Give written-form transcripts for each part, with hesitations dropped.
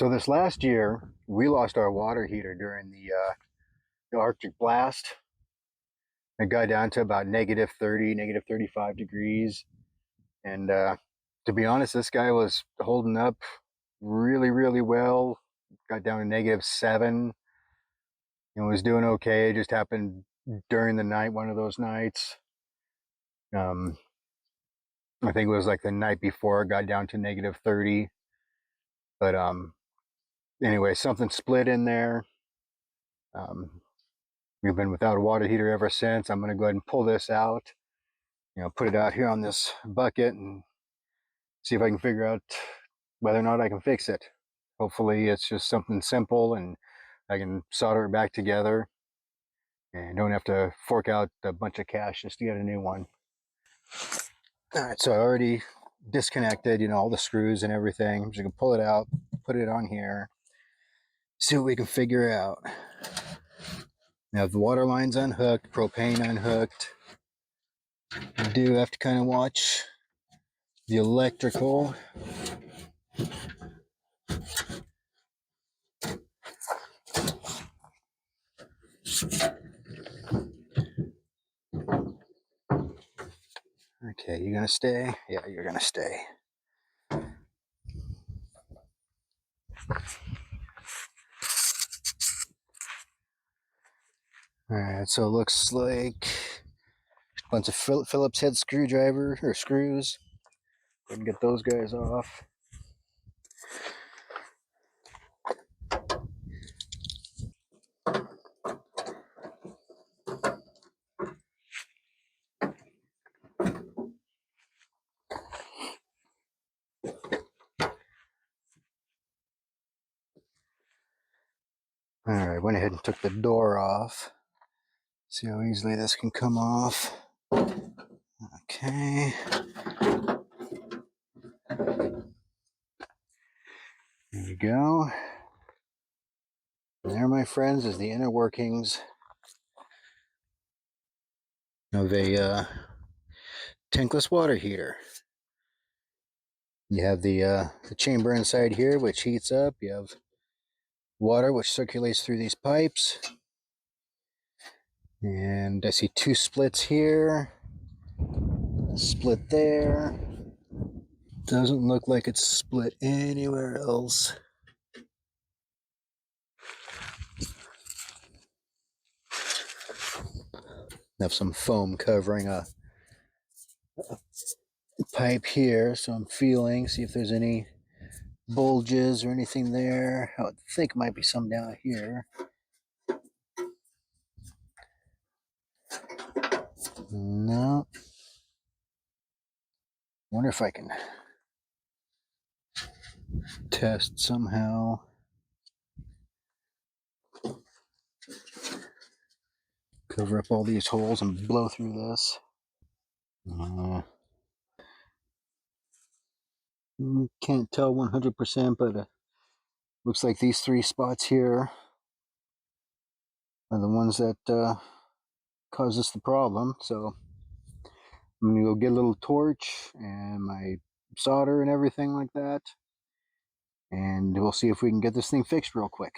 So this last year, we lost our water heater during the Arctic blast. It got down to about negative 30, negative 35 degrees. And to be honest, this guy was holding up really, really well. Got down to -7 and was doing okay. It just happened during the night, one of those nights. Um, I think it was like the night before it got down to -30. But anyway, something split in there. Um, we've been without a water heater ever since. I'm going to go ahead and pull this out, put it out here on this bucket and see if I can figure out whether or not I can fix it. Hopefully it's just something simple and I can solder it back together and don't have to fork out a bunch of cash just to get a new one. All right, so I already disconnected, all the screws and everything. I'm just gonna pull it out, put it on here, see what we can figure out. Now the water line's unhooked, propane unhooked. You do have to kind of watch the electrical. Okay, you gonna stay? Yeah, you're gonna stay. Alright, so it looks like a bunch of Phillips head screwdriver or screws. Go ahead and get those guys off. Alright, went ahead and took the door off. See how easily this can come off. Okay. There you go. And there, my friends, is the inner workings of a tankless water heater. You have the chamber inside here, which heats up. You have water, which circulates through these pipes. And I see two splits here. A split there. Doesn't look like it's split anywhere else. Have some foam covering a pipe here, so I'm feeling, see if there's any bulges or anything there. I would think might be some down here. No. Wonder if I can test somehow. Cover up all these holes and blow through this. Can't tell 100%, but looks like these three spots here are the ones that cause us the problem. So I'm gonna go get a little torch and my solder and everything like that, and we'll see if we can get this thing fixed real quick.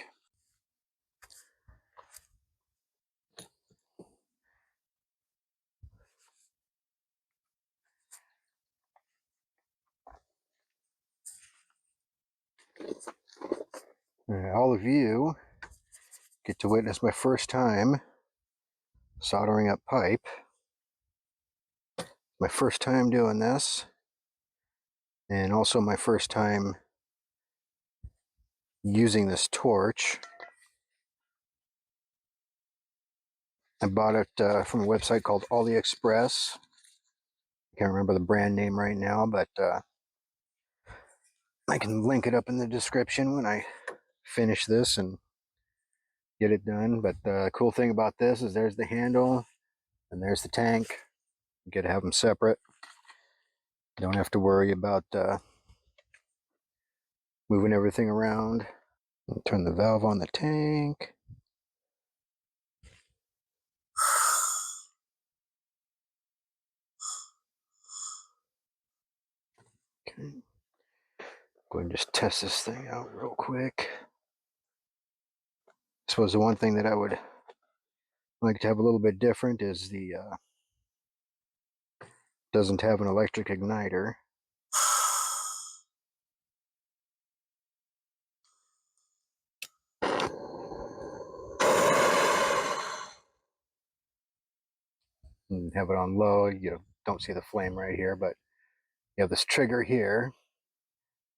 All of you get to witness my first time soldering up pipe. My first time doing this, and also my first time using this torch. I bought it from a website called AliExpress. I can't remember the brand name right now, but I can link it up in the description when I finish this and get it done. But the cool thing about this is there's the handle and there's the tank. You get to have them separate. Don't have to worry about moving everything around. I'll turn the valve on the tank. Okay. Go ahead and just test this thing out real quick. I suppose the one thing that I would like to have a little bit different is the doesn't have an electric igniter. And have it on low. You don't see the flame right here, but you have this trigger here.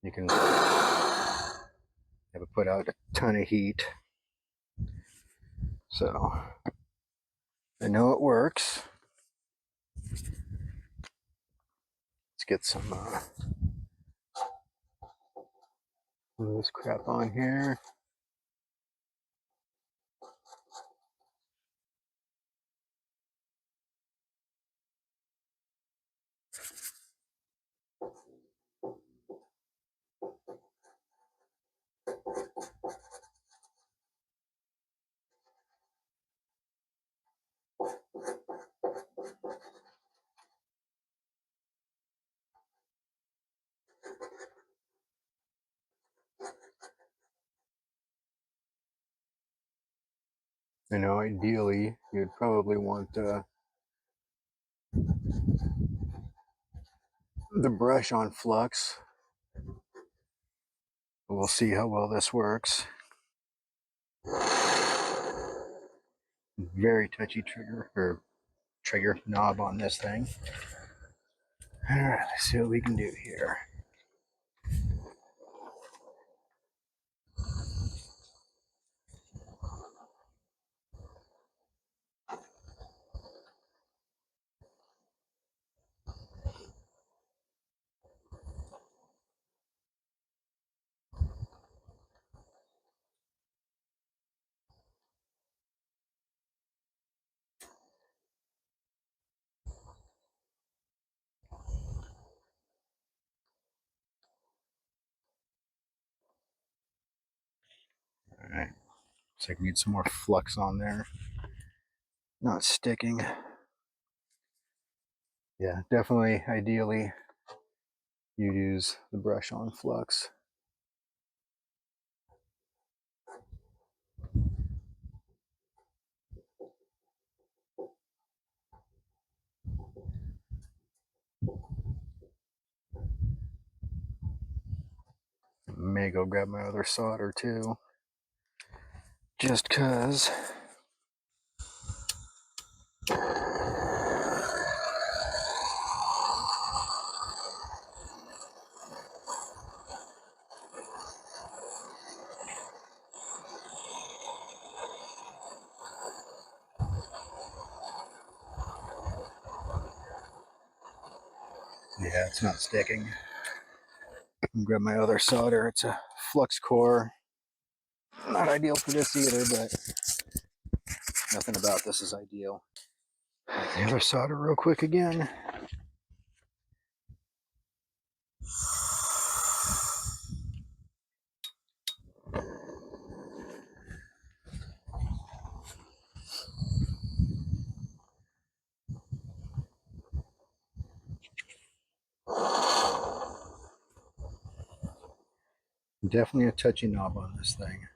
You can have it put out a ton of heat. So I know it works. Let's get some of this crap on here. You know, ideally, you'd probably want the brush on flux. We'll see how well this works. Very touchy trigger knob on this thing. All right, let's see what we can do here. All right, looks like we need some more flux on there. Not sticking. Yeah, definitely, ideally, you'd use the brush on flux. May go grab my other solder too, just cause. Yeah, it's not sticking. Grab my other solder. It's a flux core. Not ideal for this either, but nothing about this is ideal. The other solder real quick again. Definitely a touchy knob on this thing.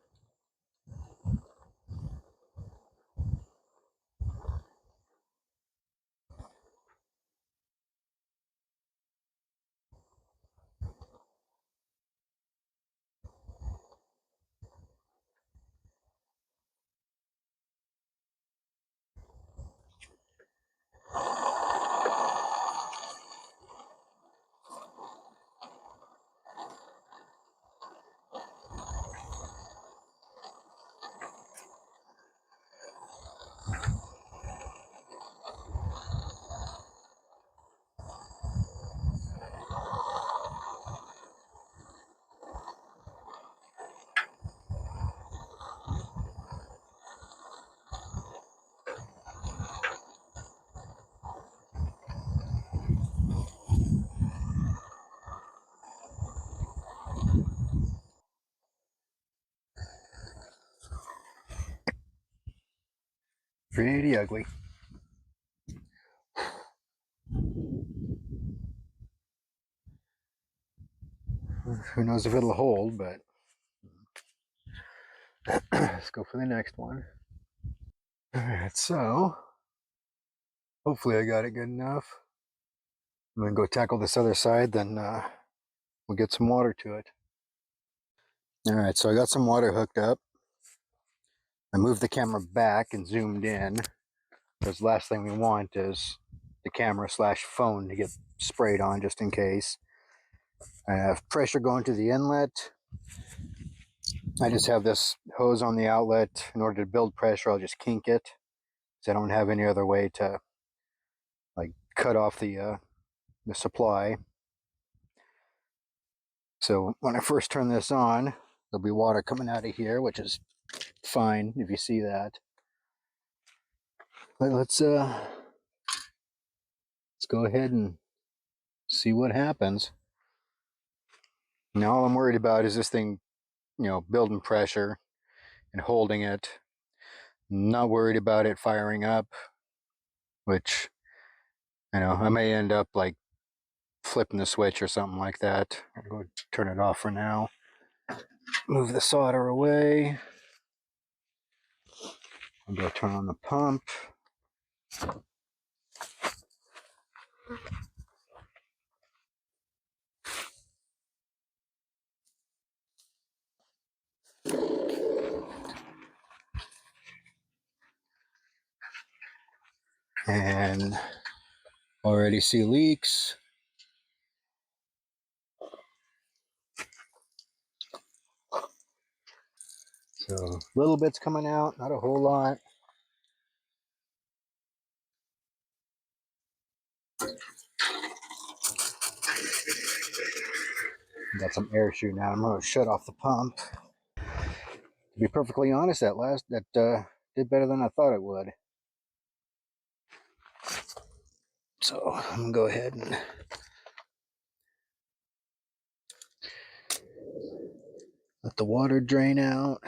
Pretty ugly. Who knows if it'll hold, but let's go for the next one. All right, so hopefully I got it good enough. I'm gonna go tackle this other side, then we'll get some water to it. All right, so I got some water hooked up. I moved the camera back and zoomed in, because the last thing we want is the camera slash phone to get sprayed on, just in case. I have pressure going to the inlet. I just have this hose on the outlet. In order to build pressure, I'll just kink it, because I don't have any other way to like cut off the supply. So when I first turn this on, there'll be water coming out of here, which is fine if you see that. But let's go ahead and see what happens. Now all I'm worried about is this thing, building pressure and holding it. Not worried about it firing up, which I may end up like flipping the switch or something like that. I'll go turn it off for now. Move the solder away. I'll go turn on the pump. And already see leaks. So little bits coming out, not a whole lot. Got some air shooting out. I'm going to shut off the pump. To be perfectly honest, that did better than I thought it would. So I'm going to go ahead and let the water drain out.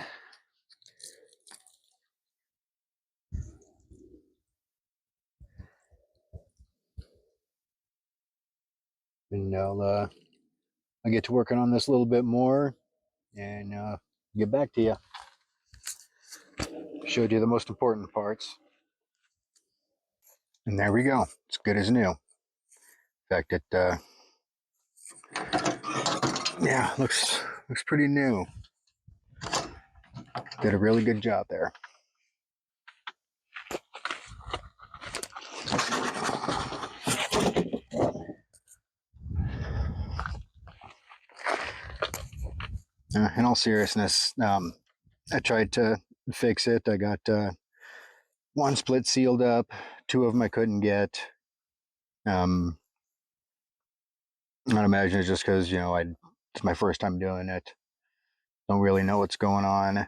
And I'll get to working on this a little bit more and get back to you. Showed you the most important parts. And there we go. It's good as new. In fact, it yeah, looks pretty new. Did a really good job there. In all seriousness, I tried to fix it. I got one split sealed up, two of them I couldn't get. I'd imagine it's just because it's my first time doing it. Don't really know what's going on.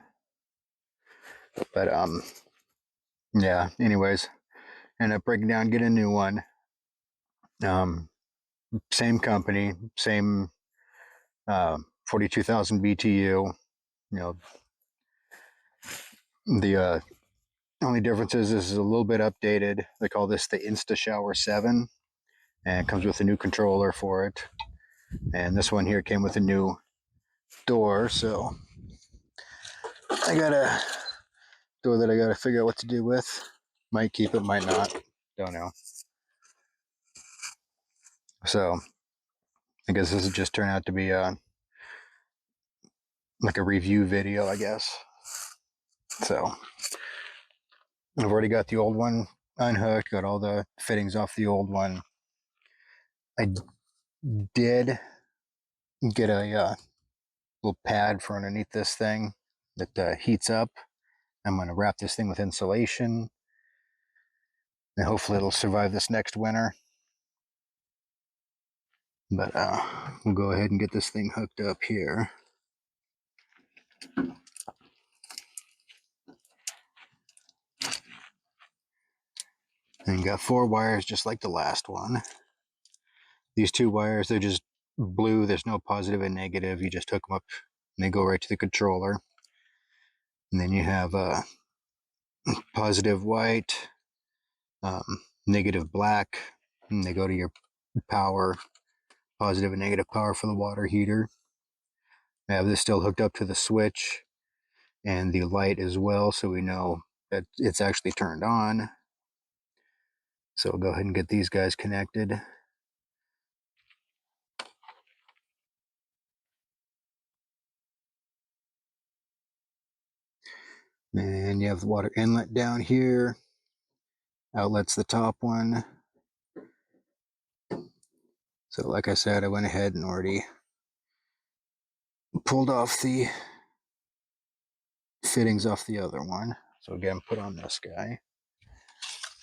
But yeah. Anyways, end up breaking down, get a new one. Same company, same 42,000 BTU. The only difference is this is a little bit updated. They call this the Insta Shower 7, and it comes with a new controller for it. And this one here came with a new door, so I got a door that I got to figure out what to do with. Might keep it, might not. Don't know. So I guess this will just turn out to be like a review video, I guess. So I've already got the old one unhooked, got all the fittings off the old one. I did get a little pad for underneath this thing that heats up. I'm going to wrap this thing with insulation, and hopefully it'll survive this next winter. But we'll go ahead and get this thing hooked up here. And got 4 wires just like the last one. These 2 wires, they're just blue. There's no positive and negative. You just hook them up and they go right to the controller. And then you have positive white, negative black, and they go to your power, positive and negative power for the water heater. I have this still hooked up to the switch and the light as well, so we know that it's actually turned on. So we'll go ahead and get these guys connected. And you have the water inlet down here. Outlet's the top one. So like I said, I went ahead and already pulled off the fittings off the other one. So again, put on this guy.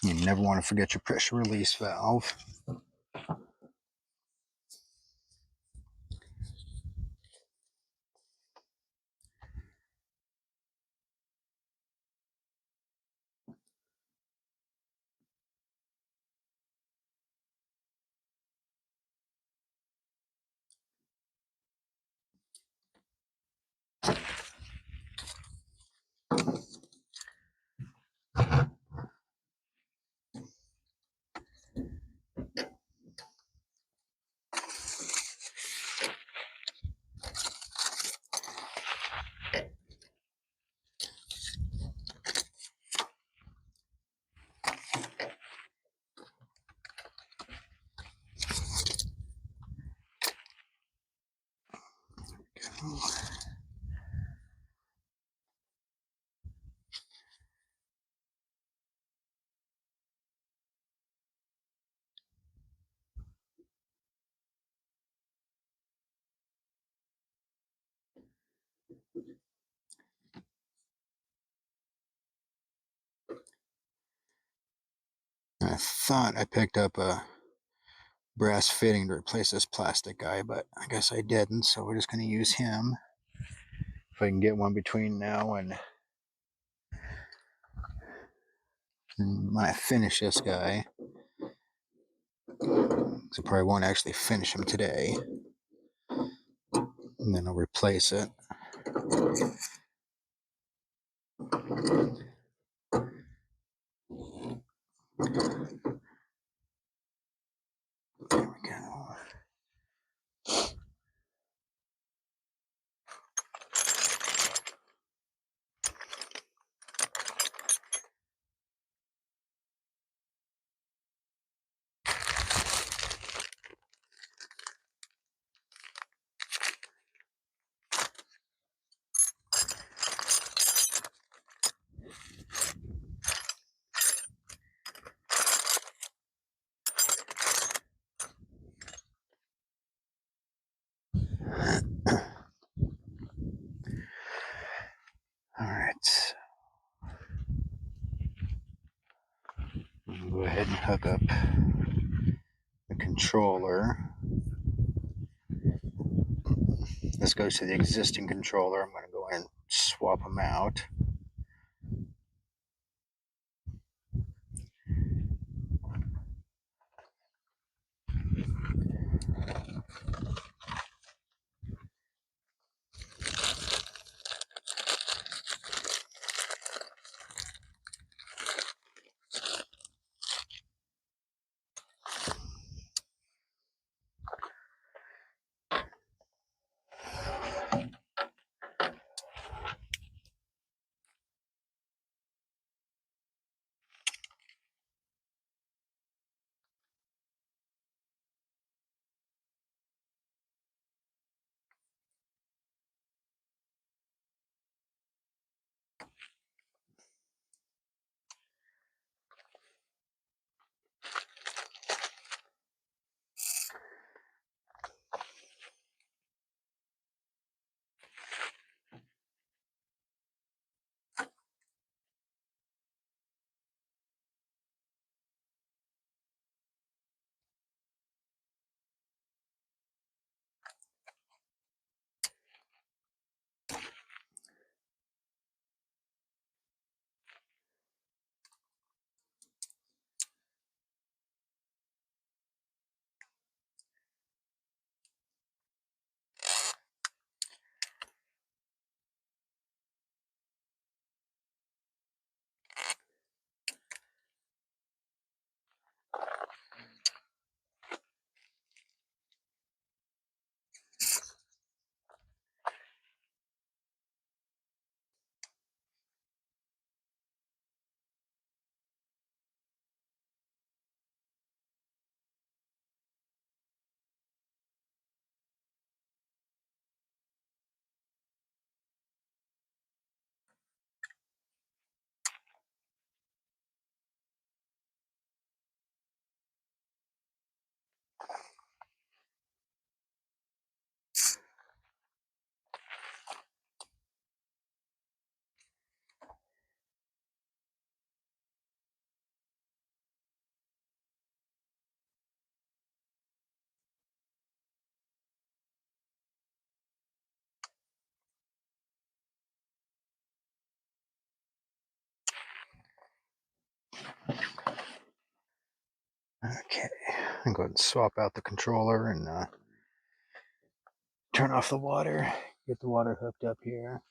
You never want to forget your pressure release valve. I thought I picked up a brass fitting to replace this plastic guy, but I guess I didn't, so we're just going to use him. If I can get one between now and when I finish this guy. So I probably won't actually finish him today. And then I'll replace it. There we go. All right. I'll go ahead and hook up the controller. This goes to the existing controller. I'm going to go ahead and swap them out. Okay, I'm going to swap out the controller and turn off the water. Get the water hooked up here.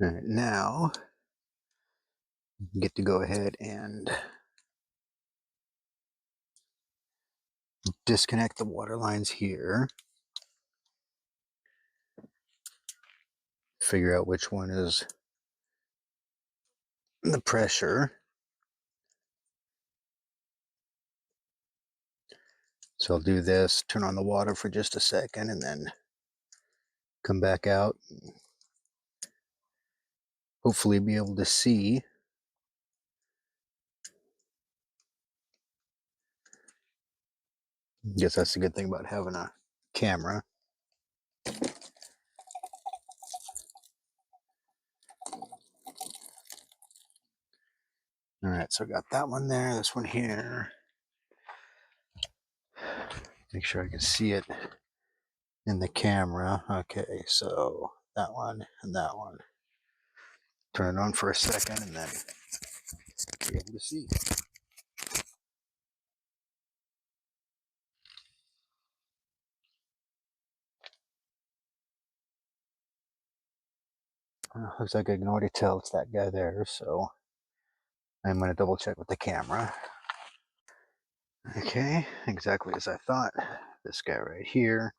All right, now get to go ahead and disconnect the water lines here. Figure out which one is the pressure. So I'll do this, turn on the water for just a second, and then come back out. Hopefully be able to see. Guess that's the good thing about having a camera. All right, so I got that one there, this one here. Make sure I can see it in the camera. Okay, so that one and that one. Turn it on for a second and then be able to see. Looks like I can already tell it's that guy there, so I'm going to double check with the camera. Okay, exactly as I thought. This guy right here.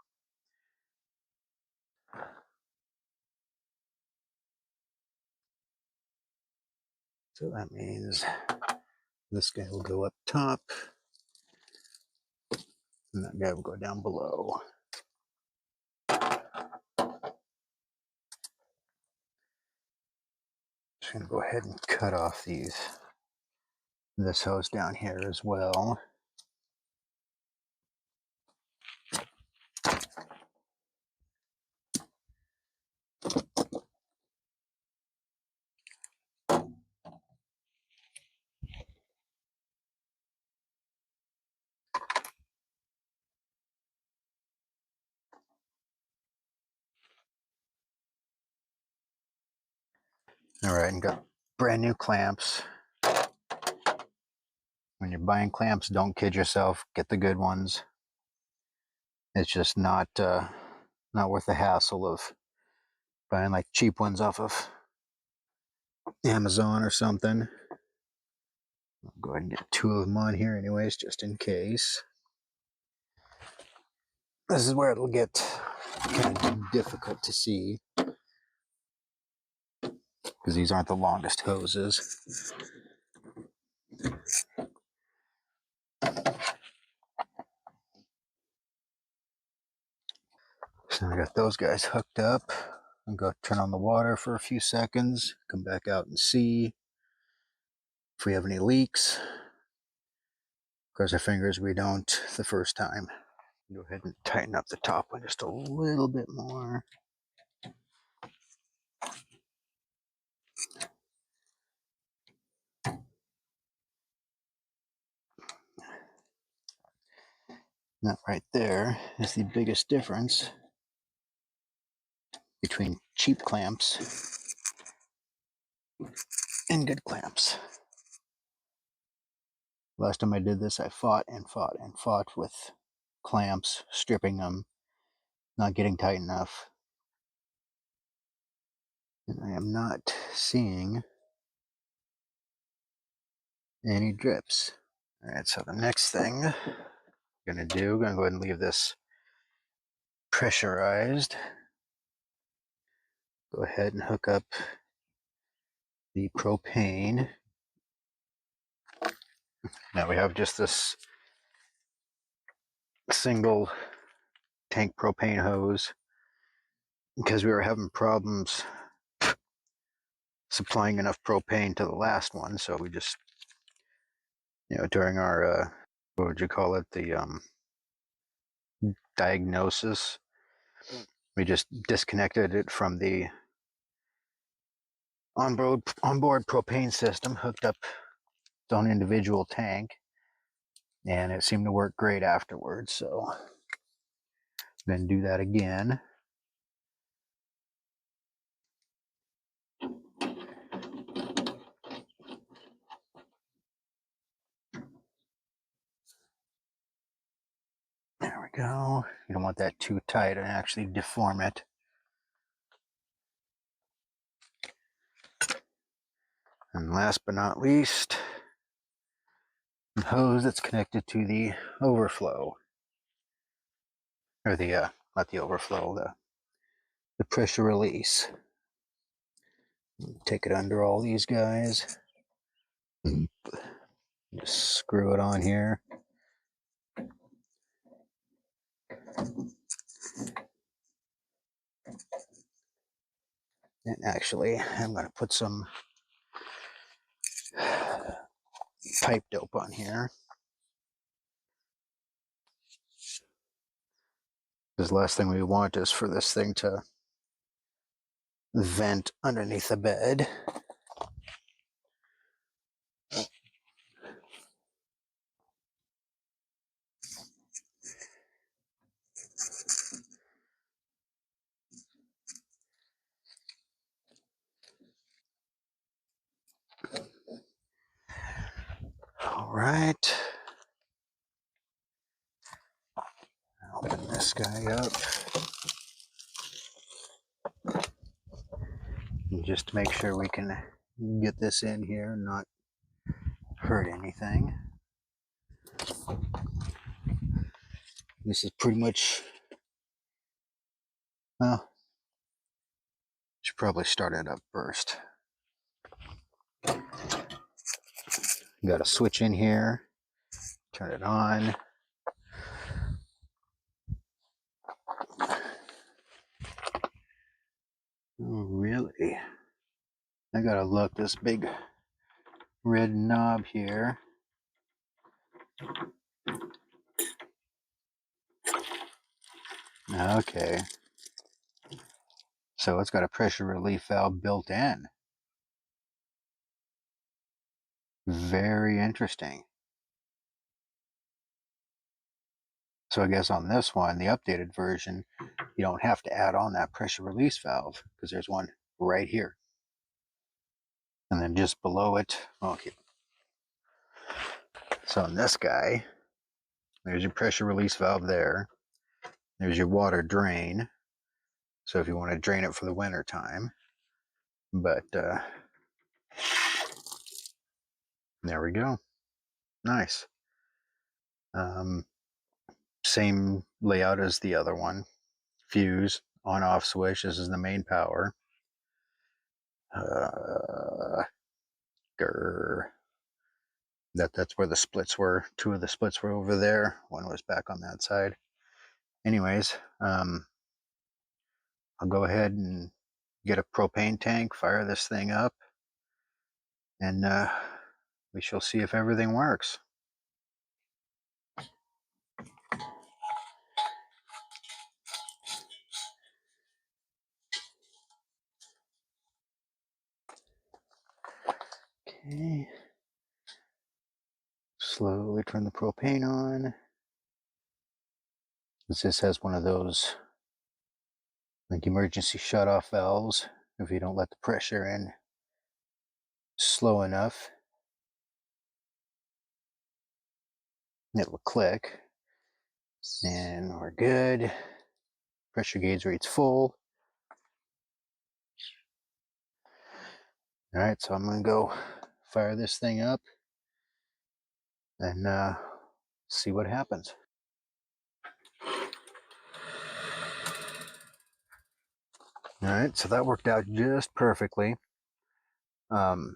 So that means this guy will go up top and that guy will go down below. Just going to go ahead and cut off this hose down here as well. All right, and got brand new clamps. When you're buying clamps, don't kid yourself. Get the good ones. It's just not worth the hassle of buying like cheap ones off of Amazon or something. I'll go ahead and get two of them on here anyways, just in case. This is where it'll get kind of difficult to see because these aren't the longest hoses. So I got those guys hooked up. I'm going to turn on the water for a few seconds, come back out and see if we have any leaks. Cross our fingers we don't the first time. Go ahead and tighten up the top one just a little bit more. That right there is the biggest difference between cheap clamps and good clamps. Last time I did this, I fought and fought and fought with clamps, stripping them, not getting tight enough. And I am not seeing any drips. All right, so the next thing I'm gonna go ahead and leave this pressurized. Go ahead and hook up the propane. Now we have just this single tank propane hose because we were having problems supplying enough propane to the last one. So we just, during our, what would you call it? The diagnosis, we just disconnected it from the onboard propane system, hooked up its own individual tank, and it seemed to work great afterwards. So then do that again. that too tight and actually deform it. And last but not least, the hose that's connected to the overflow, or the not the overflow, the pressure release. Take it under all these guys. Just screw it on here. And actually, I'm going to put some pipe dope on here. Because the last thing we want is for this thing to vent underneath the bed. All right. Open this guy up. And just to make sure we can get this in here and not hurt anything. This is pretty much, well, should probably start it up first. Got a switch in here. Turn it on. Oh, really? I gotta look, this big red knob here. Okay. So it's got a pressure relief valve built in. Very interesting. So I guess on this one, the updated version, you don't have to add on that pressure release valve because there's one right here. And then just below it, okay. So on this guy, there's your pressure release valve there. There's your water drain. So if you want to drain it for the winter time. But there we go. Nice. Same layout as the other one. Fuse, on off switch. This is the main power. That's where the splits were. Two of the splits were over there. One was back on that side. Anyways, I'll go ahead and get a propane tank, fire this thing up, and we shall see if everything works. Okay. Slowly turn the propane on. This has one of those like emergency shut-off valves. If you don't let the pressure in slow enough, it will click. And we're good. Pressure gauge reads full. All right, so I'm gonna go fire this thing up and see what happens. All right, so that worked out just perfectly. Word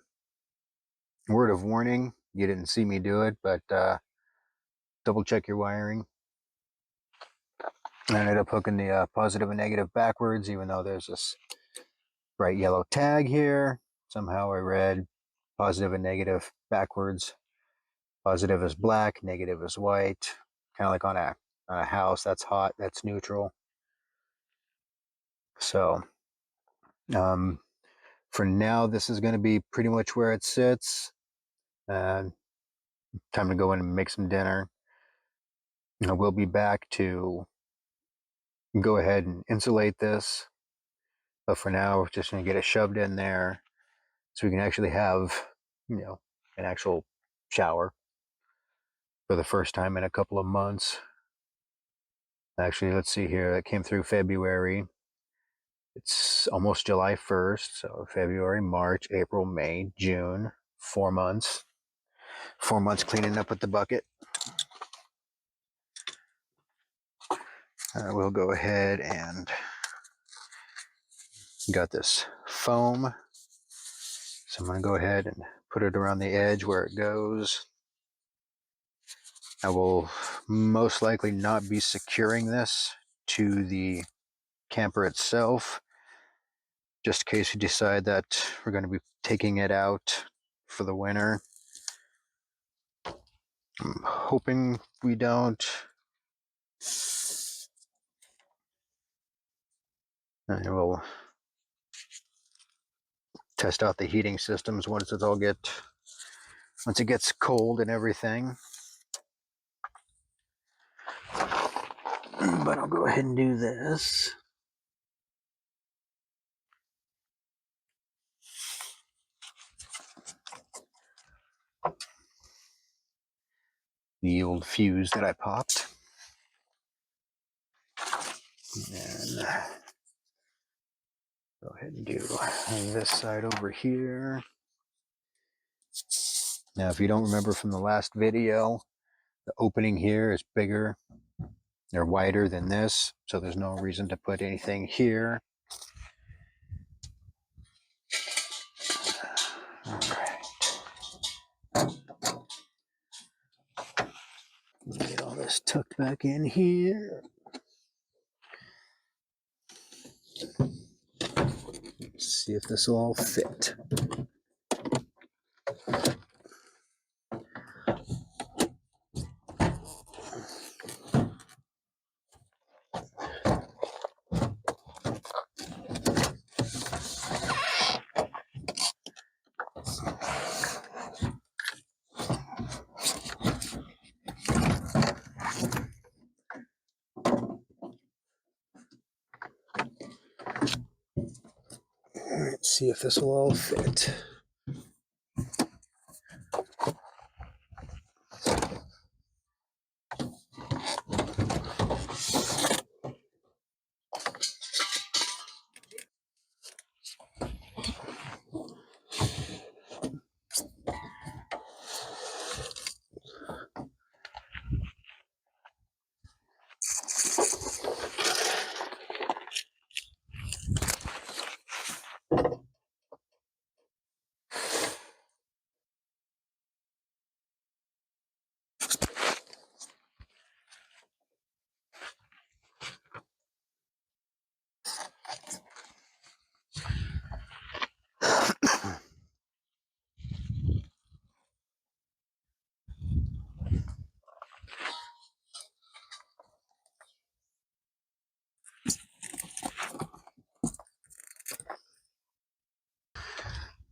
of warning, you didn't see me do it, but double check your wiring. I ended up hooking the positive and negative backwards, even though there's this bright yellow tag here. Somehow I read positive and negative backwards. Positive is black, negative is white. Kind of like on a house, that's hot, that's neutral. So for now, this is going to be pretty much where it sits. Time to go in and make some dinner. We'll be back to go ahead and insulate this. But for now, we're just going to get it shoved in there so we can actually have, an actual shower for the first time in a couple of months. Actually, let's see here. It came through February. It's almost July 1st. So February, March, April, May, June. 4 months. 4 months cleaning up with the bucket. We'll go ahead and got this foam. So I'm going to go ahead and put it around the edge where it goes. I will most likely not be securing this to the camper itself, just in case we decide that we're going to be taking it out for the winter. I'm hoping we don't. And we'll test out the heating systems once it gets cold and everything. But I'll go ahead and do this. The old fuse that I popped. And go ahead and do this side over here. Now, if you don't remember from the last video, the opening here is bigger. They're wider than this, so there's no reason to put anything here. All right. Get all this tucked back in here. Let's see if this will all fit. All right, see if this will all fit.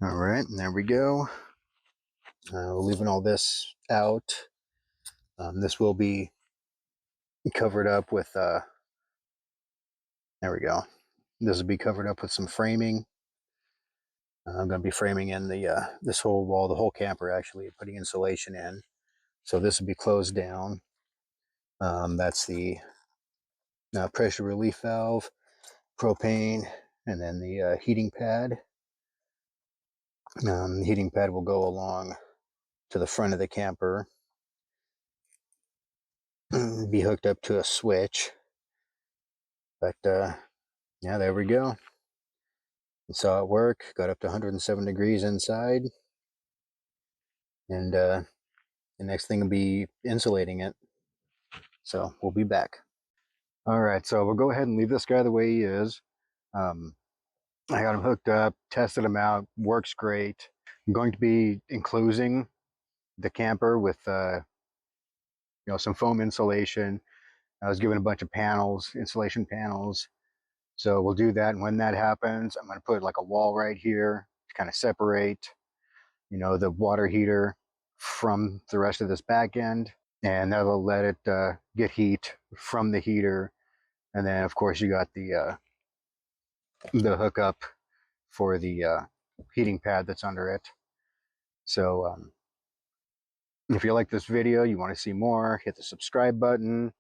All right, and there we go. Leaving all this out. This will be covered up with, there we go. This will be covered up with some framing. I'm going to be framing in this whole wall, the whole camper actually, putting insulation in. So this will be closed down. That's the pressure relief valve, propane, and then the heating pad. The heating pad will go along to the front of the camper, be hooked up to a switch. But yeah, there we go. You saw it work, got up to 107 degrees inside. And the next thing will be insulating it. So we'll be back. All right, so we'll go ahead and leave this guy the way he is. I got him hooked up, tested him out, works great. I'm going to be enclosing the camper with some foam insulation. I was given a bunch of panels, insulation panels. So we'll do that, and when that happens, I'm going to put like a wall right here to kind of separate, the water heater from the rest of this back end, and that'll let it get heat from the heater. And then, of course, you got the hookup for the heating pad that's under it. So if you like this video, you want to see more, hit the subscribe button,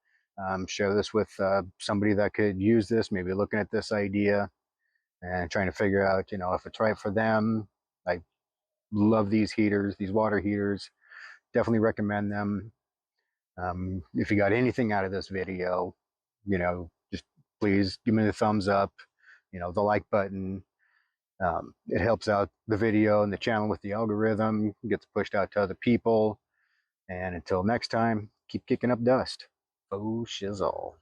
Share this with somebody that could use this, maybe looking at this idea and trying to figure out, if it's right for them. I love these heaters, these water heaters. Definitely recommend them. If you got anything out of this video, just please give me the thumbs up, the like button. It helps out the video and the channel with the algorithm, gets pushed out to other people. And until next time, keep kicking up dust. Faux shizzle.